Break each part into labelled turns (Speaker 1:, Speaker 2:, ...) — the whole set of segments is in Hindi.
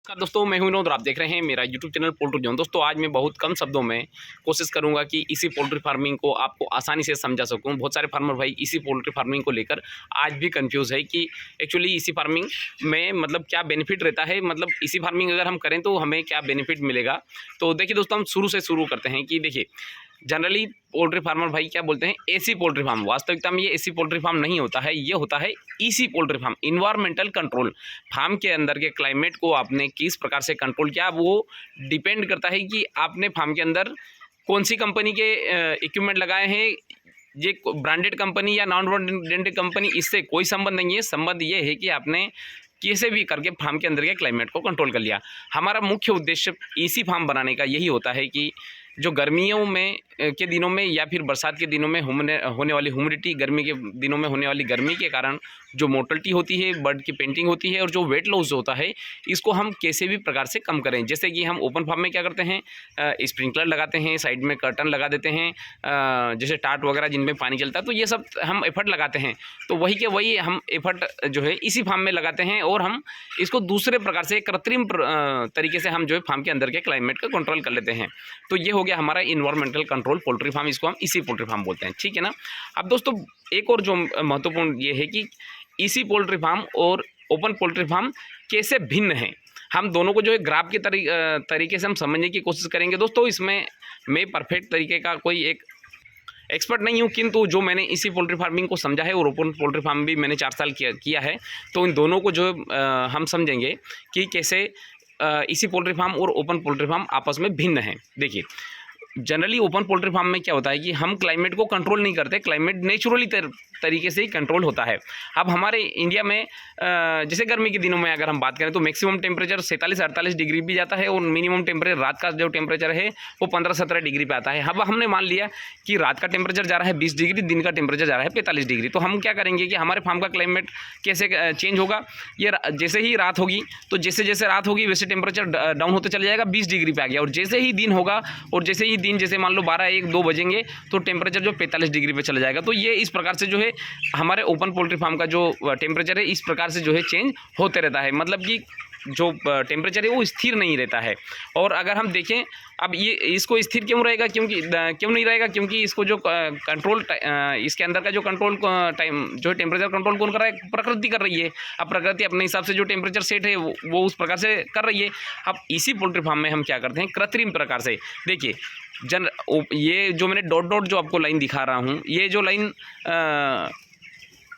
Speaker 1: नमस्कार दोस्तों, मैं हूं विनोद और आप देख रहे हैं मेरा यूट्यूब चैनल पोल्ट्री जोन। दोस्तों आज मैं बहुत कम शब्दों में कोशिश करूंगा कि इसी पोल्ट्री फार्मिंग को आपको आसानी से समझा सकूं। बहुत सारे फार्मर भाई इसी पोल्ट्री फार्मिंग को लेकर आज भी कंफ्यूज है कि एक्चुअली इसी फार्मिंग में मतलब क्या बेनिफिट रहता है, मतलब इसी फार्मिंग अगर हम करें तो हमें क्या बेनिफिट मिलेगा। तो देखिए दोस्तों, हम शुरू से शुरू करते हैं कि देखिए जनरली पोल्ट्री फार्मर भाई क्या बोलते हैं, एसी पोल्ट्री फार्म। वास्तविकता में ये एसी पोल्ट्री फार्म नहीं होता है, ये होता है EC poultry farm, environmental control. Farm के अंदर के क्लाइमेट को आपने किस प्रकार से कंट्रोल किया वो डिपेंड करता है कि आपने फार्म के अंदर कौन सी कंपनी के इक्विपमेंट लगाए हैं। ये ब्रांडेड कंपनी या नॉन ब्रांडेड कंपनी, इससे कोई संबंध नहीं है। संबंध ये है कि आपने कैसे भी करके फार्म के अंदर के क्लाइमेट को कंट्रोल कर लिया। हमारा मुख्य उद्देश्य ईसी फार्म बनाने का यही होता है कि जो गर्मियों में के दिनों में या फिर बरसात के दिनों में होने वाली ह्यूमिडिटी, गर्मी के दिनों में होने वाली गर्मी के कारण जो मोर्टलिटी होती है, बर्ड की पेंटिंग होती है और जो वेट लॉस होता है, इसको हम कैसे भी प्रकार से कम करें। जैसे कि हम ओपन फार्म में क्या करते हैं, स्प्रिंकलर लगाते हैं, साइड में कर्टन लगा देते हैं, जैसे टाट वगैरह जिनमें पानी चलता है, तो ये सब हम एफर्ट लगाते हैं। तो वही के वही हम एफर्ट जो है इसी फार्म में लगाते हैं और हम इसको दूसरे प्रकार से कृत्रिम तरीके से हम जो है फार्म के अंदर के क्लाइमेट को कंट्रोल कर लेते हैं। तो ये हो गया हमारा इन्वायरमेंटल कंट्रोल पोल्ट्री फार्म, इसको हम इसी पोल्ट्री फार्म बोलते हैं, ठीक है ना। अब दोस्तों एक और जो महत्वपूर्ण ये है कि इसी पोल्ट्री फार्म और ओपन पोल्ट्री फार्म कैसे भिन्न हैं। हम दोनों को जो है ग्राफ के तरीके से हम समझने की कोशिश करेंगे। दोस्तों इसमें मैं परफेक्ट तरीके का कोई एक एक्सपर्ट नहीं हूँ, किंतु जो मैंने इसी पोल्ट्री फार्मिंग को समझा है और ओपन पोल्ट्री फार्म भी मैंने 4 साल किया है, तो इन दोनों को जो हम समझेंगे कि कैसे इसी पोल्ट्री फार्म और ओपन पोल्ट्री फार्म आपस में भिन्न हैं। देखिए जनरली ओपन पोल्ट्री फार्म में क्या होता है कि हम क्लाइमेट को कंट्रोल नहीं करते, क्लाइमेट नेचुरली तरीके से ही कंट्रोल होता है। अब हमारे इंडिया में जैसे गर्मी के दिनों में अगर हम बात करें तो मैक्सिमम टेम्परेचर 47-48 डिग्री भी जाता है और मिनिमम टेम्परेचर रात का जो टेम्परेचर है वो 15-17 डिग्री पे आता है। अब हमने मान लिया कि रात का टेम्परेचर जा रहा है 20 डिग्री, दिन का टेम्परेचर जा रहा है 45 डिग्री, तो हम क्या करेंगे कि हमारे फार्म का क्लाइमेट कैसे चेंज होगा। ये जैसे ही रात होगी तो जैसे जैसे रात होगी वैसे टेम्परेचर डाउन होते चले जाएगा, 20 डिग्री पे आ गया, और जैसे ही दिन होगा और जैसे ही दिन जैसे मान लो 12-1-2 बजेंगे तो टेम्परेचर जो 45 डिग्री पे चला जाएगा। तो ये इस प्रकार से जो है हमारे ओपन पोल्ट्री फार्म का जो टेम्परेचर है इस प्रकार से जो है चेंज होते रहता है, मतलब कि जो टेम्परेचर है वो स्थिर नहीं रहता है। और अगर हम देखें अब ये इसको स्थिर क्यों रहेगा, क्यों नहीं रहेगा, क्योंकि इसको जो कंट्रोल इसके अंदर का जो कंट्रोल टाइम जो है टेम्परेचर कंट्रोल कौन कर रहा है, प्रकृति कर रही है। अब प्रकृति अपने हिसाब से जो टेम्परेचर सेट है वो उस प्रकार से कर रही है। अब इसी पोल्ट्री फार्म में हम क्या करते हैं, कृत्रिम प्रकार से देखिए ये जो मैंने डॉट डॉट जो आपको लाइन दिखा रहा हूँ, ये जो लाइन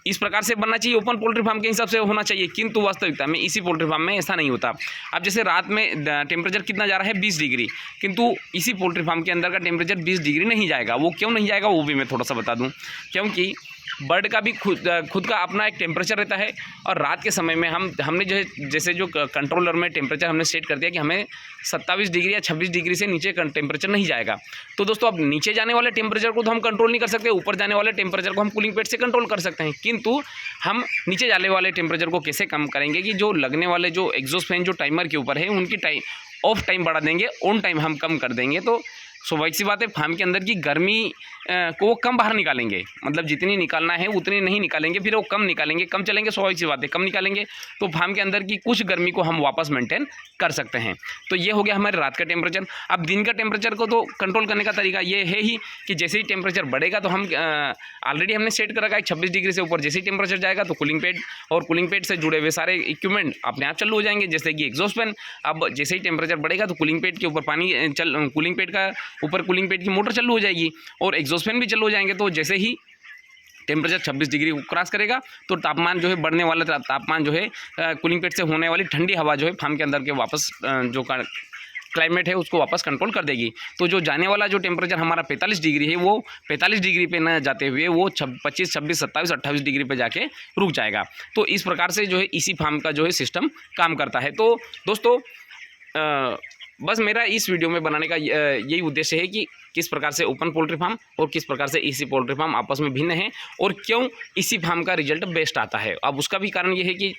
Speaker 1: इस प्रकार से बनना चाहिए, ओपन पोल्ट्री फार्म के हिसाब से होना चाहिए, किंतु वास्तविकता में इसी पोल्ट्री फार्म में ऐसा नहीं होता। अब जैसे रात में टेम्परेचर कितना जा रहा है 20 डिग्री, किंतु इसी पोल्ट्री फार्म के अंदर का टेम्परेचर 20 डिग्री नहीं जाएगा। वो क्यों नहीं जाएगा वो भी मैं थोड़ा सा बता दूं, क्योंकि बर्ड का भी खुद का अपना एक टेम्परेचर रहता है। और रात के समय में हमने जो है जैसे जो कंट्रोलर में टेम्परेचर हमने सेट कर दिया कि हमें 27 डिग्री या 26 डिग्री से नीचे टेम्परेचर नहीं जाएगा। तो दोस्तों अब नीचे जाने वाले टेम्परेचर को तो हम कंट्रोल नहीं कर सकते, ऊपर जाने वाले टेम्परेचर को हम कूलिंग पैड से कंट्रोल कर सकते हैं। किंतु हम नीचे जाने वाले टेम्परेचर को कैसे कम करेंगे कि जो लगने वाले जो एग्जॉस्ट फैन जो टाइमर के ऊपर है उनकी ऑफ टाइम बढ़ा देंगे, ऑन टाइम हम कम कर देंगे। तो स्वाभाविक सी बात है फार्म के अंदर की गर्मी को कम बाहर निकालेंगे, मतलब जितनी निकालना है उतनी नहीं निकालेंगे, फिर वो कम निकालेंगे, कम चलेंगे, स्वाभाविक सी बात है कम निकालेंगे, तो फार्म के अंदर की कुछ गर्मी को हम वापस मेंटेन कर सकते हैं। तो ये हो गया हमारे रात का टेम्परेचर। अब दिन का टेम्परेचर को तो कंट्रोल करने का तरीका ये है ही कि जैसे ही टेम्परेचर बढ़ेगा तो हम ऑलरेडी हमने सेट कर रखा है 26 डिग्री से ऊपर जैसे ही टेम्परेचर जाएगा तो कूलिंग पैड और कूलिंग पैड से जुड़े हुए सारे इक्विपमेंट अपने आप चालू हो जाएंगे, जैसे कि एग्जॉस्ट फैन। अब जैसे ही टेम्परेचर बढ़ेगा तो कूलिंग पैड के ऊपर कूलिंग पैड का ऊपर कूलिंग पैड की मोटर चालू हो जाएगी और एग्जॉस्ट फैन भी चालू हो जाएंगे। तो जैसे ही टेम्परेचर 26 डिग्री को क्रॉस करेगा तो तापमान जो है बढ़ने वाला तापमान जो है कूलिंग पैड से होने वाली ठंडी हवा जो है फार्म के अंदर के वापस जो क्लाइमेट है उसको वापस कंट्रोल कर देगी। तो जो जाने वाला जो टेम्परेचर हमारा 45 डिग्री है वो 45 डिग्री पे न जाते हुए वो 25, 26, 27, 28 डिग्री पे जाके रुक जाएगा। तो इस प्रकार से जो है इसी फार्म का जो है सिस्टम काम करता है। तो दोस्तों बस मेरा इस वीडियो में बनाने का यही उद्देश्य है कि किस प्रकार से ओपन पोल्ट्री फार्म और किस प्रकार से इसी पोल्ट्री फार्म आपस में भिन्न हैं और क्यों इसी फार्म का रिजल्ट बेस्ट आता है। अब उसका भी कारण ये है कि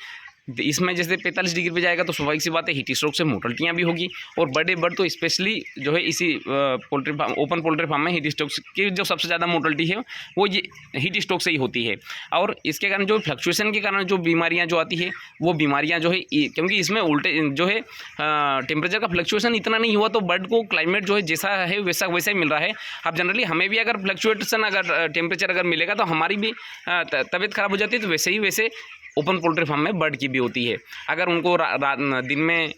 Speaker 1: इसमें जैसे 45 डिग्री पे जाएगा तो स्वाभाविक सी बात है हीट स्ट्रोक से मोर्टलिटियाँ भी होगी। और बड़े बर्ड तो स्पेशली जो है EC poultry farm, open poultry farm में हीट स्ट्रोक की जो सबसे ज़्यादा मोर्टलिटी है वो ये हीट स्ट्रोक से ही होती है। और इसके कारण जो फ्लक्चुएशन के कारण जो बीमारियाँ जो आती है वो बीमारियाँ जो है क्योंकि इसमें उल्टे जो है टेम्परेचर का फ्लक्चुएशन इतना नहीं हुआ तो बर्ड को क्लाइमेट जो है जैसा है वैसा वैसा ही मिल रहा है। अब जनरली हमें भी अगर फ्लक्चुएशन अगर टेम्परेचर अगर मिलेगा तो हमारी भी तबीयत खराब हो जाती है। तो वैसे ही वैसे ओपन पोल्ट्री फार्म में बर्ड की भी होती है। अगर उनको दिन में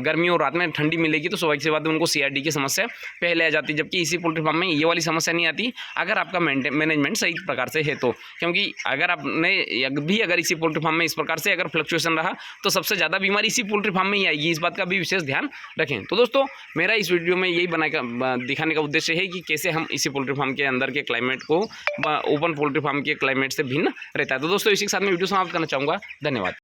Speaker 1: गर्मी और रात में ठंडी मिलेगी तो स्वाभाविक सी बात है उनको CRD की समस्या पहले आ जाती है, जबकि इसी पोल्ट्री फार्म में ये वाली समस्या नहीं आती अगर आपका मैनेजमेंट सही प्रकार से है तो। क्योंकि अगर आपने भी अगर इसी पोल्ट्री फार्म में इस प्रकार से अगर फ्लक्चुएशन रहा तो सबसे ज़्यादा बीमारी इसी पोल्ट्री फार्म में ही आएगी। इस बात का भी विशेष ध्यान रखें। तो दोस्तों मेरा इस वीडियो में यही दिखाने का उद्देश्य है कि कैसे हम इसी पोल्ट्री फार्म के अंदर के क्लाइमेट को ओपन पोल्ट्री फार्म के क्लाइमेट से भिन्न रहता है। तो दोस्तों इसी के साथ में वीडियो समाप्त करना चाहूँगा। धन्यवाद।